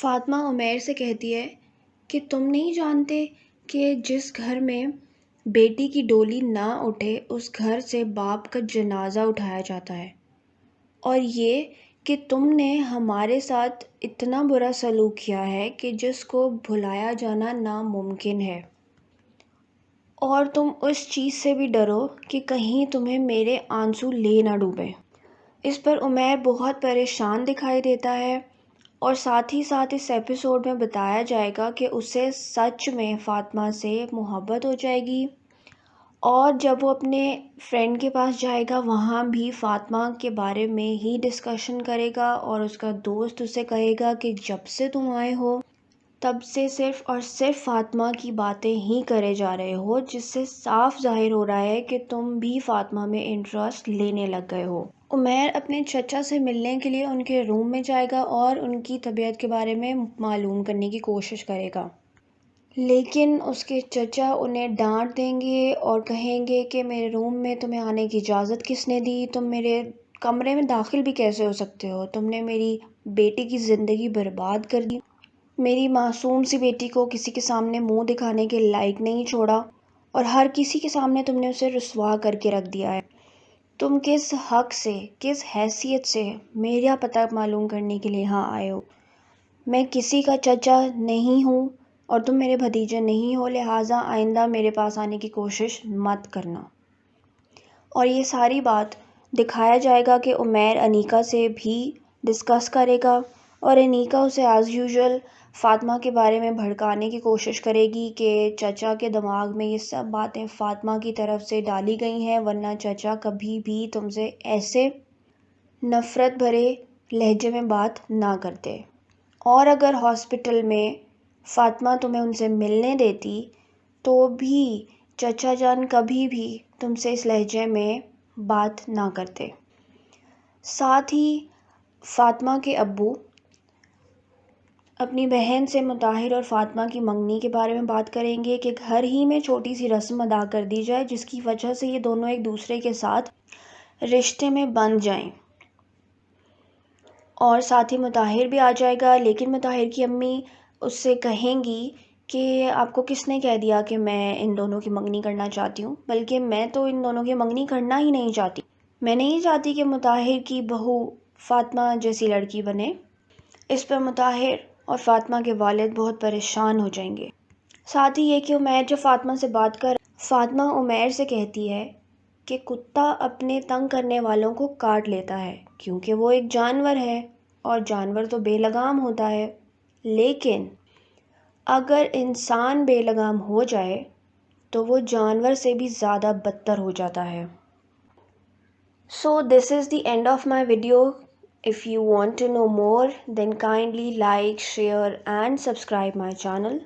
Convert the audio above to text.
فاطمہ عمیر سے کہتی ہے کہ تم نہیں جانتے کہ جس گھر میں بیٹی کی ڈولی نہ اٹھے اس گھر سے باپ کا جنازہ اٹھایا جاتا ہے، اور یہ کہ تم نے ہمارے ساتھ اتنا برا سلوک کیا ہے کہ جس کو بھلایا جانا ناممکن ہے، اور تم اس چیز سے بھی ڈرو کہ کہیں تمہیں میرے آنسو لے نہ ڈوبیں۔ اس پر عمیر بہت پریشان دکھائی دیتا ہے، اور ساتھ ہی ساتھ اس ایپیسوڈ میں بتایا جائے گا کہ اسے سچ میں فاطمہ سے محبت ہو جائے گی، اور جب وہ اپنے فرینڈ کے پاس جائے گا وہاں بھی فاطمہ کے بارے میں ہی ڈسکشن کرے گا، اور اس کا دوست اسے کہے گا کہ جب سے تم آئے ہو تب سے صرف اور صرف فاطمہ کی باتیں ہی کرے جا رہے ہو، جس سے صاف ظاہر ہو رہا ہے کہ تم بھی فاطمہ میں انٹرسٹ لینے لگ گئے ہو۔ عمیر اپنے چچا سے ملنے کے لیے ان کے روم میں جائے گا اور ان کی طبیعت کے بارے میں معلوم کرنے کی کوشش کرے گا، لیکن اس کے چچا انہیں ڈانٹ دیں گے اور کہیں گے کہ میرے روم میں تمہیں آنے کی اجازت کس نے دی؟ تم میرے کمرے میں داخل بھی کیسے ہو سکتے ہو؟ تم نے میری بیٹی کی زندگی برباد کر دی، میری معصوم سی بیٹی کو کسی کے سامنے منہ دکھانے کے لائق نہیں چھوڑا، اور ہر کسی کے سامنے تم نے اسے رسوا کر کے رکھ دیا ہے۔ تم کس حق سے، کس حیثیت سے میرا پتہ معلوم کرنے کے لیے یہاں آئے ہو؟ میں کسی کا چچا نہیں ہوں اور تم میرے بھتیجے نہیں ہو، لہٰذا آئندہ میرے پاس آنے کی کوشش مت کرنا۔ اور یہ ساری بات دکھایا جائے گا کہ عمیر انیکا سے بھی ڈسکس کرے گا، اور انیکا اسے ایز یوزول فاطمہ کے بارے میں بھڑکانے کی کوشش کرے گی کہ چچا کے دماغ میں یہ سب باتیں فاطمہ کی طرف سے ڈالی گئی ہیں، ورنہ چچا کبھی بھی تم سے ایسے نفرت بھرے لہجے میں بات نہ کرتے، اور اگر ہاسپٹل میں فاطمہ تمہیں ان سے ملنے دیتی تو بھی چچا جان کبھی بھی تم سے اس لہجے میں بات نہ کرتے۔ ساتھ ہی فاطمہ کے ابو اپنی بہن سے مطہر اور فاطمہ کی منگنی کے بارے میں بات کریں گے کہ گھر ہی میں چھوٹی سی رسم ادا کر دی جائے جس کی وجہ سے یہ دونوں ایک دوسرے کے ساتھ رشتے میں بندھ جائیں، اور ساتھ ہی مطہر بھی آ جائے گا، لیکن مطہر کی امی اس سے کہیں گی کہ آپ کو کس نے کہہ دیا کہ میں ان دونوں کی منگنی کرنا چاہتی ہوں؟ بلکہ میں تو ان دونوں کی منگنی کرنا ہی نہیں چاہتی، میں نہیں چاہتی کہ مطہر کی بہو فاطمہ جیسی لڑکی بنے۔ اس پر مطہر اور فاطمہ کے والد بہت پریشان ہو جائیں گے۔ ساتھ ہی یہ کہ عمیر جب فاطمہ سے بات کر فاطمہ عمیر سے کہتی ہے کہ کتا اپنے تنگ کرنے والوں کو کاٹ لیتا ہے کیونکہ وہ ایک جانور ہے، اور جانور تو بے لگام ہوتا ہے، لیکن اگر انسان بے لگام ہو جائے تو وہ جانور سے بھی زیادہ بدتر ہو جاتا ہے۔ So this is the end of my video. If you want to know more, then kindly like, share and subscribe my channel.